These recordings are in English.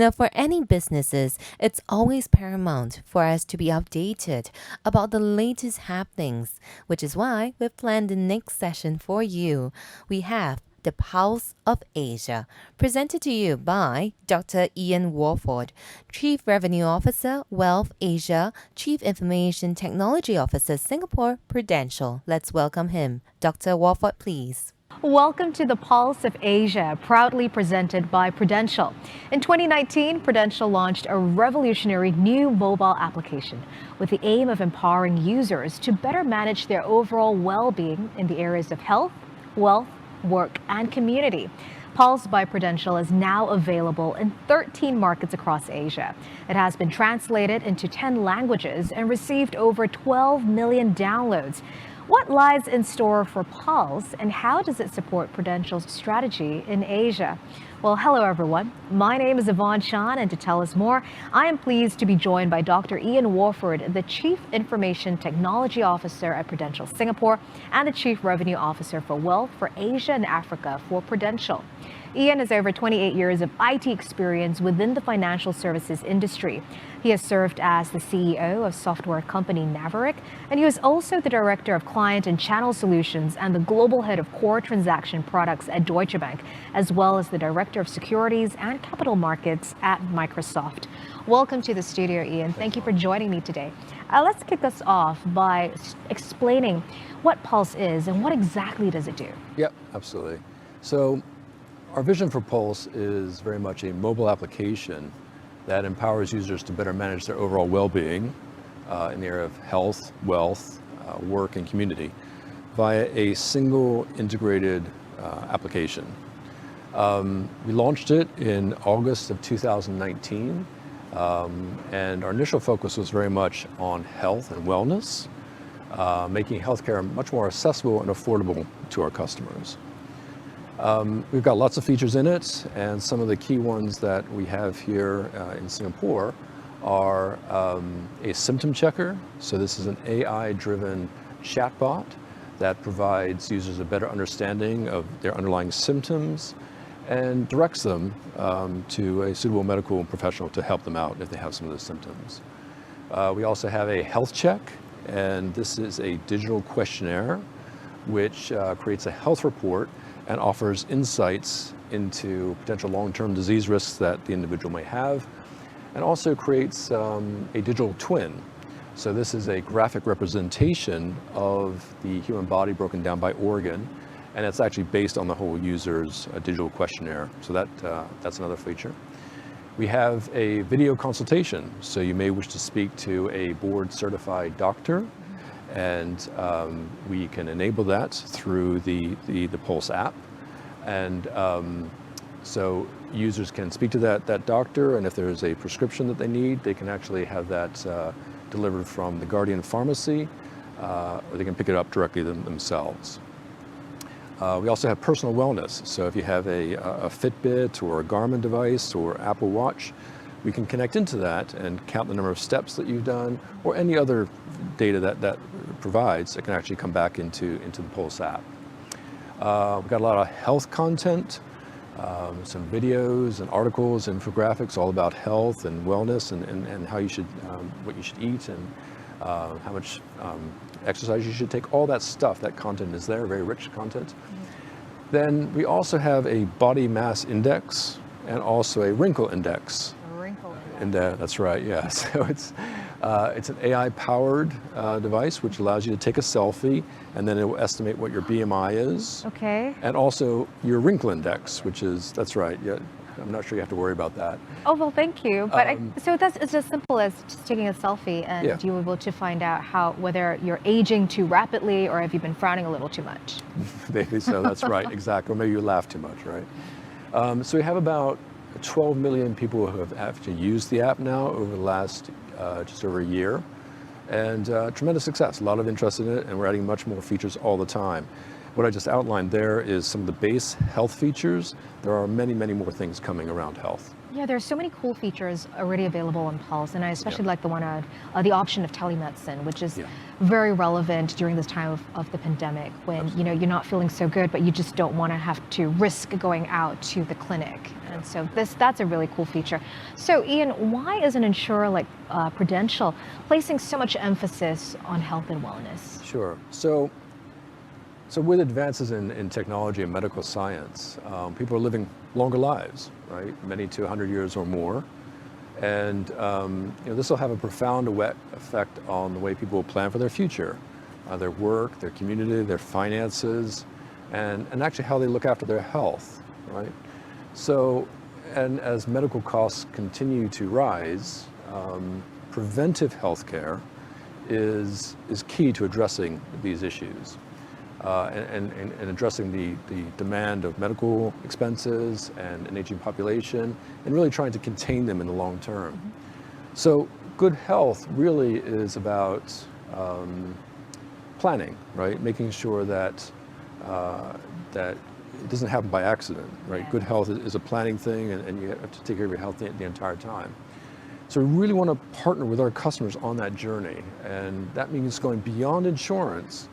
Now, for any businesses, it's always paramount for us to be updated about the latest happenings, which is why we've planned the next session for you. We have the Pulse of Asia, presented to you by Dr. Ian Warford, Chief Revenue Officer, Wealth Asia, Chief Information Technology Officer, Singapore Prudential. Let's welcome him. Dr. Warford, please. Welcome to the Pulse of Asia, proudly presented by Prudential. In 2019, Prudential launched a revolutionary new mobile application with the aim of empowering users to better manage their overall well-being in the areas of health, wealth, work, and community. Pulse by Prudential is now available in 13 markets across Asia. It has been translated into 10 languages and received over 12 million downloads. What lies in store for Pulse and how does it support Prudential's strategy in Asia? Well, hello everyone. My name is Yvonne Chan, and to tell us more, I am pleased to be joined by Dr. Ian Warford, the Chief Information Technology Officer at Prudential Singapore and the Chief Revenue Officer for Wealth for Asia and Africa for Prudential. Ian has over 28 years of IT experience within the financial services industry. He has served as the CEO of software company Naverick, and he was also the Director of Client and Channel Solutions and the Global Head of Core Transaction Products at Deutsche Bank, as well as the Director of Securities and Capital Markets at Microsoft. Welcome to the studio, Ian. Thank you for joining me today. Let's kick us off by explaining what Pulse is and what exactly does it do? Yep, absolutely. So our vision for Pulse is very much a mobile application that empowers users to better manage their overall well-being in the area of health, wealth, work, and community via a single integrated application. We launched it in August of 2019, and our initial focus was very much on health and wellness, making healthcare much more accessible and affordable to our customers. We've got lots of features in it, and some of the key ones that we have here in Singapore are a symptom checker. So this is an AI-driven chatbot that provides users a better understanding of their underlying symptoms and directs them to a suitable medical professional to help them out if they have some of those symptoms. We also have a health check, and this is a digital questionnaire which creates a health report and offers insights into potential long-term disease risks that the individual may have, and also creates a digital twin. So this is a graphic representation of the human body broken down by organ, and it's actually based on the whole user's digital questionnaire. So that's another feature. We have a video consultation, so you may wish to speak to a board-certified doctor, and we can enable that through the Pulse app. And so users can speak to that doctor, and if there's a prescription that they need, they can actually have that delivered from the Guardian Pharmacy, or they can pick it up directly themselves. We also have personal wellness. So if you have a Fitbit or a Garmin device or Apple Watch, we can connect into that and count the number of steps that you've done, or any other data that provides that can actually come back into the Pulse app. We've got a lot of health content, some videos and articles, infographics all about health and wellness and how you should, what you should eat, and how much exercise you should take. All that stuff, that content is there, very rich content. Mm-hmm. Then we also have a body mass index and also a wrinkle index. And that's right, yeah. So it's an AI-powered device which allows you to take a selfie, and then it will estimate what your BMI is. Okay. And also your wrinkle index, which is, that's right, yeah. I'm not sure you have to worry about that. Oh, well, thank you. But so it's as simple as just taking a selfie, and yeah. You're able to find out whether you're aging too rapidly or have you been frowning a little too much. Maybe so, that's right, exactly. Or maybe you laugh too much, right? So we have about 12 million people who have actually used the app now over the last just over a year, and tremendous success, a lot of interest in it, and we're adding much more features all the time. What I just outlined there is some of the base health features. There are many, many more things coming around health. Yeah, there's so many cool features already available on Pulse, and I especially like the one the option of telemedicine, which is very relevant during this time of the pandemic when you're not feeling so good, but you just don't want to have to risk going out to the clinic. And so that's a really cool feature. So Ian, why is an insurer like Prudential placing so much emphasis on health and wellness? Sure. So with advances in technology and medical science, people are living longer lives, right? Many to 100 years or more. And this will have a profound effect on the way people will plan for their future, their work, their community, their finances, and actually how they look after their health, right? So, and as medical costs continue to rise, preventive health care is key to addressing these issues. And addressing the demand of medical expenses and an aging population, and really trying to contain them in the long term. Mm-hmm. So good health really is about planning, right? Making sure that that it doesn't happen by accident, right? Yeah. Good health is a planning thing, and you have to take care of your health the entire time. So we really want to partner with our customers on that journey, and that means going beyond insurance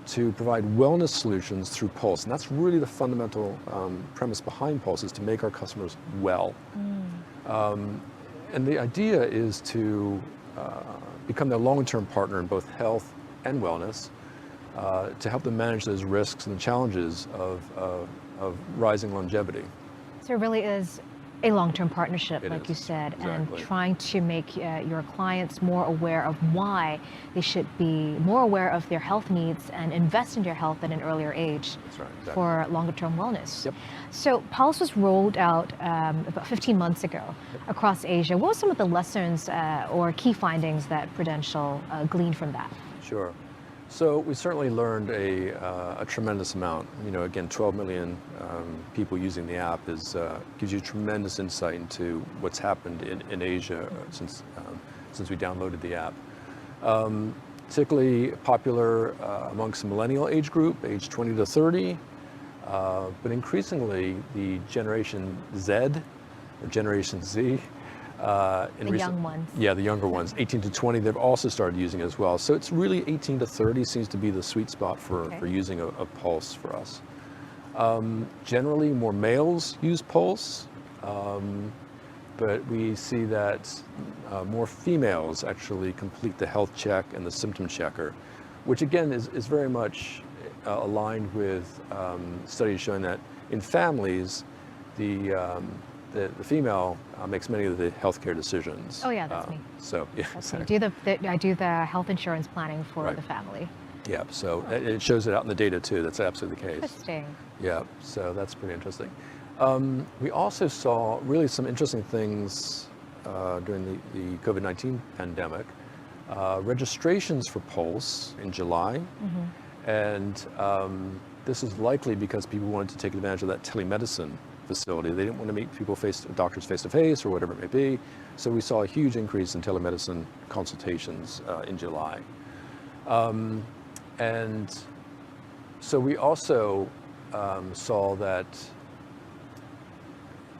to provide wellness solutions through Pulse. And that's really the fundamental premise behind Pulse, is to make our customers well. And the idea is to become their long-term partner in both health and wellness, to help them manage those risks and the challenges of rising longevity. So it really is a long-term partnership, like you said, exactly. And trying to make your clients more aware of why they should be more aware of their health needs and invest in their health at an earlier age. That's right, exactly. For longer-term wellness. Yep. So Pulse was rolled out about 15 months ago across Asia. What were some of the lessons or key findings that Prudential gleaned from that? Sure. So we certainly learned a tremendous amount. Again, 12 million people using the app gives you tremendous insight into what's happened in Asia since we downloaded the app. Particularly popular amongst the millennial age group, age 20 to 30, but increasingly the Generation Z or Generation Z. Young ones. Yeah, the younger ones, 18 to 20, they've also started using it as well. So it's really 18 to 30 seems to be the sweet spot for using a Pulse for us. Generally, more males use Pulse, but we see that more females actually complete the health check and the symptom checker, which again is very much aligned with studies showing that in families, the female makes many of the healthcare decisions. Oh yeah, that's me. So yeah, exactly. I do the health insurance planning for the family. Yeah, so it shows it out in the data too. That's absolutely the case. Interesting. Yeah, so that's pretty interesting. We also saw really some interesting things during the COVID-19 pandemic. Registrations for Pulse in July, and this is likely because people wanted to take advantage of that telemedicine facility. They didn't want to meet doctors face to face or whatever it may be. So we saw a huge increase in telemedicine consultations in July. And so we also saw that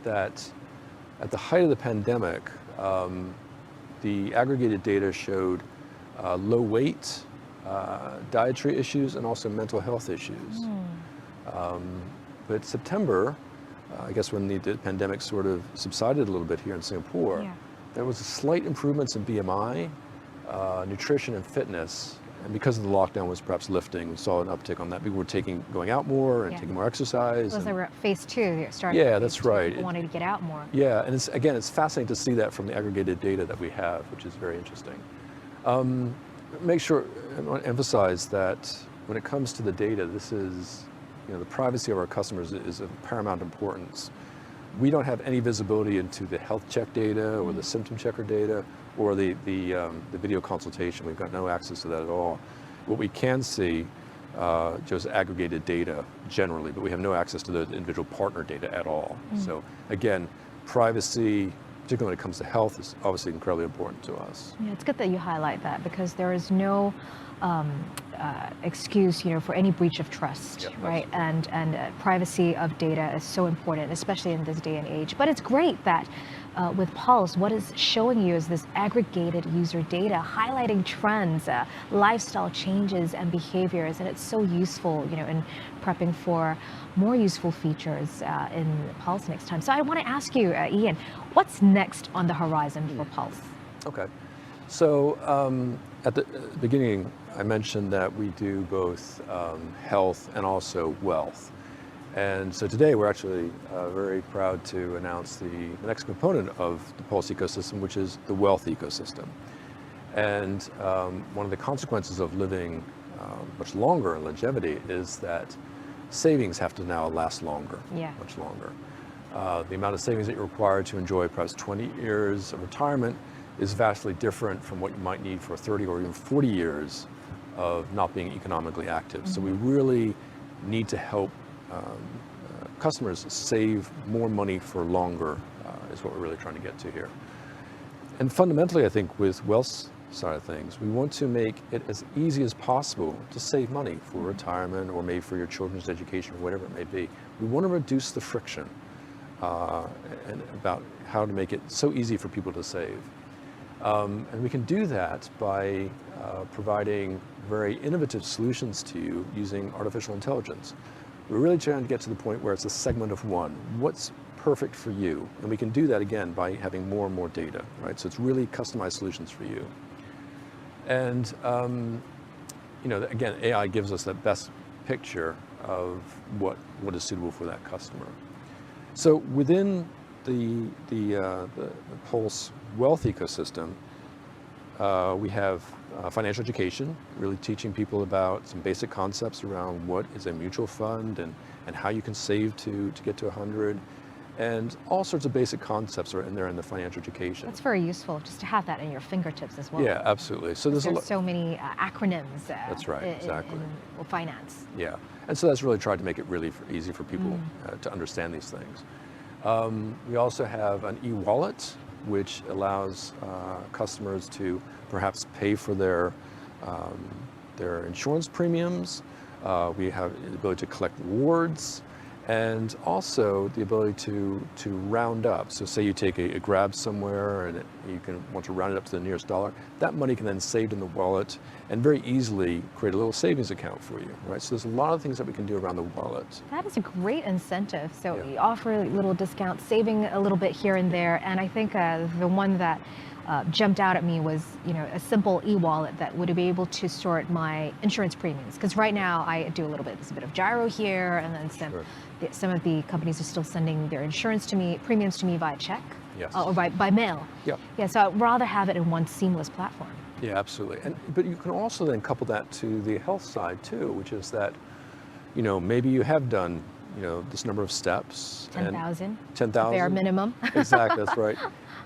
at the height of the pandemic, the aggregated data showed low weight, dietary issues, and also mental health issues. But September, I guess when the pandemic sort of subsided a little bit here in Singapore, there was slight improvements in BMI, nutrition and fitness, and because of the lockdown was perhaps lifting, we saw an uptick on that. People were going out more and taking more exercise. It was phase 2 started. Yeah, that's right. People wanted to get out more. Yeah, and it's fascinating to see that from the aggregated data that we have, which is very interesting. Make sure I want to emphasize that when it comes to the data, this is the privacy of our customers is of paramount importance. We don't have any visibility into the health check data or the symptom checker data or the video consultation. We've got no access to that at all. What we can see just aggregated data generally, but we have no access to the individual partner data at all. So again, privacy, particularly when it comes to health, is obviously incredibly important to us. Yeah, it's good that you highlight that because there is no excuse, for any breach of trust, right? And privacy of data is so important, especially in this day and age. But it's great that with Pulse, what is showing you is this aggregated user data, highlighting trends, lifestyle changes and behaviors, and it's so useful, in prepping for more useful features in Pulse next time. So I want to ask you, Ian, what's next on the horizon for Pulse? Okay. So at the beginning, I mentioned that we do both health and also wealth. And so today we're actually very proud to announce the next component of the Pulse ecosystem, which is the wealth ecosystem. And one of the consequences of living much longer in longevity is that savings have to now last longer, much longer. The amount of savings that you require to enjoy perhaps 20 years of retirement is vastly different from what you might need for 30 or even 40 years of not being economically active. Mm-hmm. So we really need to help customers save more money for longer is what we're really trying to get to here. And fundamentally, I think with wealth side of things, we want to make it as easy as possible to save money for retirement or maybe for your children's education or whatever it may be. We want to reduce the friction and about how to make it so easy for people to save. And we can do that by providing very innovative solutions to you using artificial intelligence. We're really trying to get to the point where it's a segment of one. What's perfect for you? And we can do that again by having more and more data, right? So it's really customized solutions for you. And again, AI gives us that best picture of what is suitable for that customer. So within the Pulse wealth ecosystem, we have financial education, really teaching people about some basic concepts around what is a mutual fund and how you can save to get to 100. And all sorts of basic concepts are in there in the financial education. That's very useful, just to have that in your fingertips as well. Yeah, absolutely. So there's so many acronyms. That's right, exactly. In finance. Yeah, and so that's really tried to make it really easy for people to understand these things. We also have an e-wallet, which allows customers to perhaps pay for their insurance premiums. We have the ability to collect rewards, and also the ability to round up. So say you take a grab somewhere and you want to round it up to the nearest dollar. That money can then saved in the wallet and very easily create a little savings account for you, right? So there's a lot of things that we can do around the wallet. That is a great incentive. So you offer little discounts, saving a little bit here and there. And I think the one that jumped out at me was, a simple e-wallet that would be able to sort my insurance premiums. Because right now I do a little bit. There's a bit of gyro here, and then some of the companies are still sending their insurance to me, premiums to me via check, or by mail. Yeah. So I'd rather have it in one seamless platform. Yeah, absolutely. But you can also then couple that to the health side too, which is that, maybe you have done, this number of steps. 10,000. 10,000. Bare minimum. Exactly, that's right.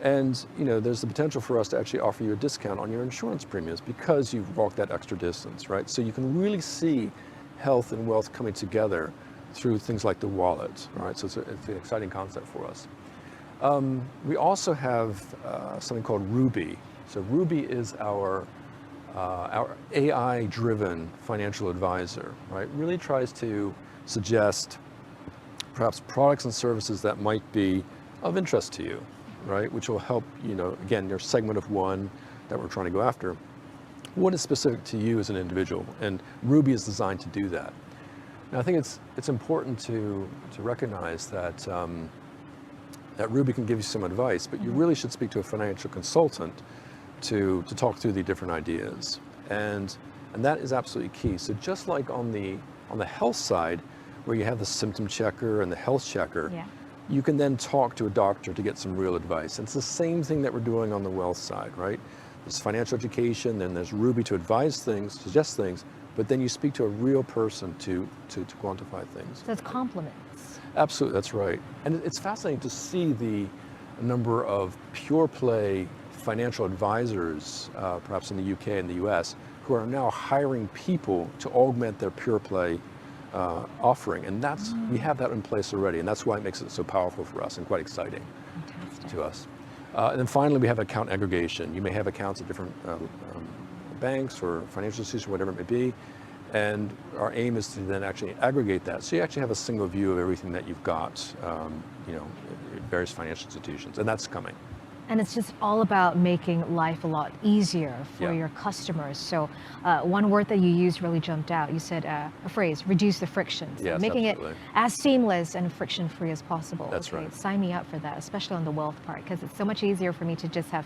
And there's the potential for us to actually offer you a discount on your insurance premiums because you've walked that extra distance, right? So you can really see health and wealth coming together through things like the wallet, right? So it's an exciting concept for us. We also have something called Ruby. So Ruby is our AI-driven financial advisor, right? Really tries to suggest perhaps products and services that might be of interest to you, right? Which will help, again, your segment of one that we're trying to go after. What is specific to you as an individual? And Ruby is designed to do that. Now, I think it's important to recognize that that Ruby can give you some advice, but you really should speak to a financial consultant to talk through the different ideas. And that is absolutely key. So just like on the health side, where you have the symptom checker and the health checker, you can then talk to a doctor to get some real advice. And it's the same thing that we're doing on the wealth side, right? There's financial education, then there's Ruby to advise things, suggest things, but then you speak to a real person to quantify things. So it's complements. Absolutely, that's right. And it's fascinating to see the number of pure play financial advisors, perhaps in the UK and the US, who are now hiring people to augment their pure play offering, and we have that in place already, and that's why it makes it so powerful for us and quite exciting to us. And then finally, we have account aggregation. You may have accounts at different banks or financial institutions, whatever it may be, And our aim is to then actually aggregate that, so you actually have a single view of everything that you've got, at various financial institutions, and that's coming. And it's just all about making life a lot easier for Yeah. your customers. So one word that you used really jumped out. You said a phrase, reduce the friction. So Yes, making absolutely. it as seamless and friction-free as possible. That's Okay, right. sign me up for that, especially on the wealth part, because it's so much easier for me to just have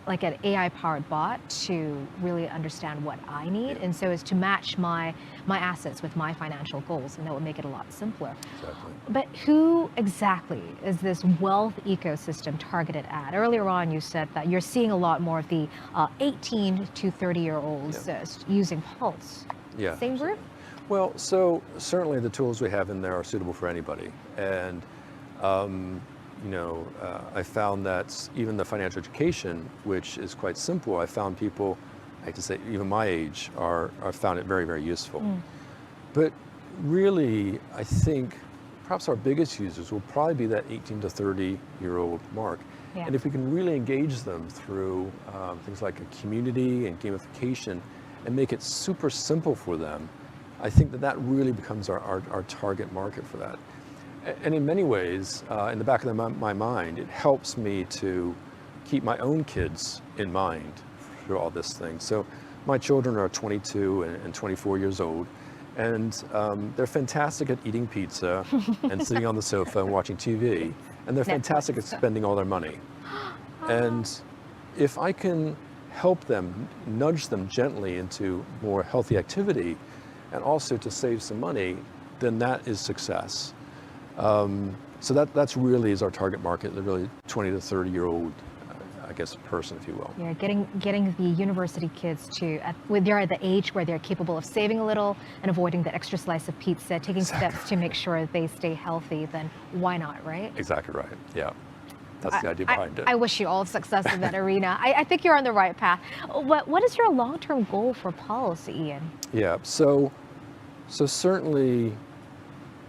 like an AI-powered bot to really understand what I need. Yeah. And so as to match my assets with my financial goals, and that would make it a lot simpler. Exactly. But who exactly is this wealth ecosystem targeted at? Earlier on, you said that you're seeing a lot more of the 18 to 30-year-olds using Pulse. Yeah. Same group? Well, so certainly the tools we have in there are suitable for anybody. And, I found that even the financial education, which is quite simple, I found people, I hate to say, even my age, are found it very, very useful. But really, I think perhaps our biggest users will probably be that 18 to 30-year-old mark. Yeah. And if we can really engage them through things like a community and gamification and make it super simple for them, I think that really becomes our target market for that. And in many ways, in the back of my mind, it helps me to keep my own kids in mind through all this thing. So my children are 22 and 24 years old, and they're fantastic at eating pizza and sitting on the sofa and watching TV, and they're fantastic at spending all their money. And if I can help them, nudge them gently into more healthy activity, and also to save some money, then that is success. So that's really is our target market, the really 20 to 30-year-old, I guess, person, if you will. Yeah, getting the university kids to, they're at the age where they're capable of saving a little and avoiding the extra slice of pizza, taking steps to make sure they stay healthy, then why not, right? Exactly right, yeah. That's the idea behind it. I wish you all success in that arena. I think you're on the right path. What is your long-term goal for Pulse, Ian? Yeah, so certainly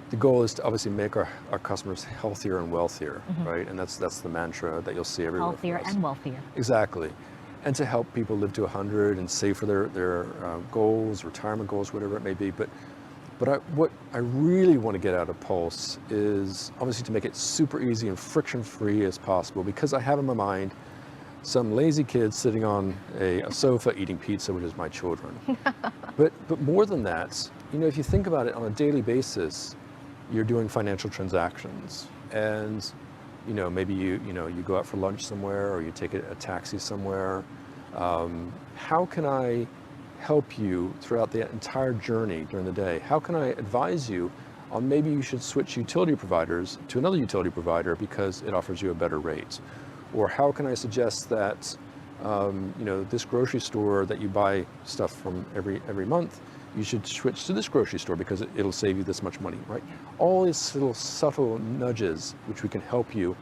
the goal is to obviously make our customers healthier and wealthier, right? And that's the mantra that you'll see everywhere. Healthier and wealthier. Exactly. And to help people live to 100 and save for their goals, retirement goals, whatever it may be. But what I really want to get out of Pulse is obviously to make it super easy and friction-free as possible, because I have in my mind some lazy kids sitting on a sofa eating pizza, which is my children. But more than that, if you think about it on a daily basis, you're doing financial transactions, and maybe you go out for lunch somewhere, or you take a taxi somewhere. How can I help you throughout the entire journey during the day? How can I advise you on maybe you should switch utility providers to another utility provider because it offers you a better rate? Or how can I suggest that this grocery store that you buy stuff from every month, you should switch to this grocery store because it'll save you this much money, right? All these little subtle nudges which we can help you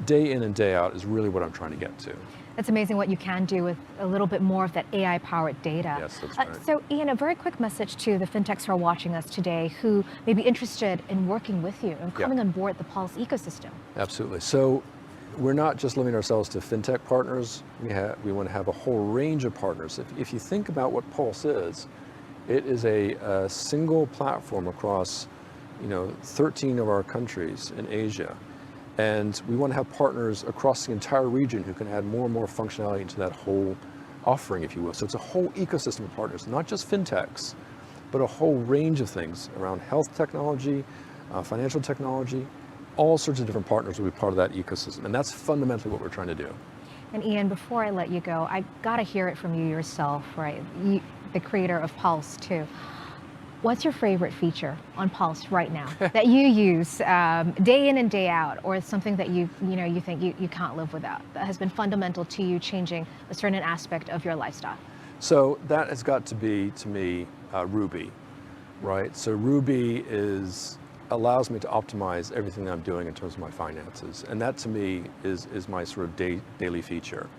day in and day out is really what I'm trying to get to. It's amazing what you can do with a little bit more of that AI-powered data. Yes, that's right. So, Ian, a very quick message to the fintechs who are watching us today who may be interested in working with you and coming on board the Pulse ecosystem. Absolutely. So we're not just limiting ourselves to fintech partners. We want to have a whole range of partners. If you think about what Pulse is, it is a single platform across 13 of our countries in Asia. And we want to have partners across the entire region who can add more and more functionality into that whole offering, if you will. So it's a whole ecosystem of partners, not just fintechs, but a whole range of things around health technology, financial technology. All sorts of different partners will be part of that ecosystem. And that's fundamentally what we're trying to do. And Ian, before I let you go, I got to hear it from you yourself, right? The creator of Pulse too. What's your favorite feature on Pulse right now that you use day in and day out, or something that you think you can't live without, that has been fundamental to you changing a certain aspect of your lifestyle? So that has got to be, to me, Ruby, right? So Ruby allows me to optimize everything that I'm doing in terms of my finances. And that to me is my sort of daily feature,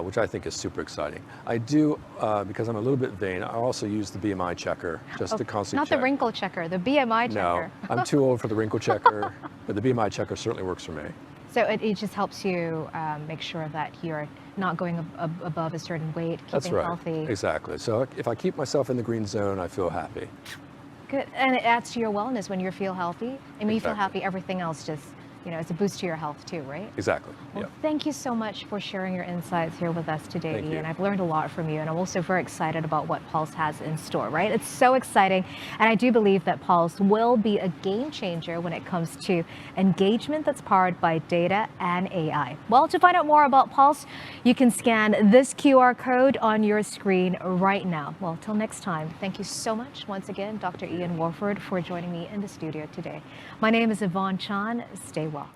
which I think is super exciting. I do, because I'm a little bit vain, I also use the BMI checker just to constantly Not check. the wrinkle checker, the BMI checker. No, I'm too old for the wrinkle checker, but the BMI checker certainly works for me. So it just helps you make sure that you're not going above a certain weight, That's keeping right. healthy. Exactly. So if I keep myself in the green zone, I feel happy. Good. And it adds to your wellness when you feel healthy. And when you feel Exactly. happy, everything else just, it's a boost to your health too, right? Exactly. Well, Yeah. thank you so much for sharing your insights here with us today, Thank you. Ian. I've learned a lot from you, and I'm also very excited about what Pulse has in store, right? It's so exciting, and I do believe that Pulse will be a game changer when it comes to engagement that's powered by data and AI. Well, to find out more about Pulse, you can scan this QR code on your screen right now. Well, till next time, thank you so much once again, Dr. Ian Warford, for joining me in the studio today. My name is Yvonne Chan. Stay well.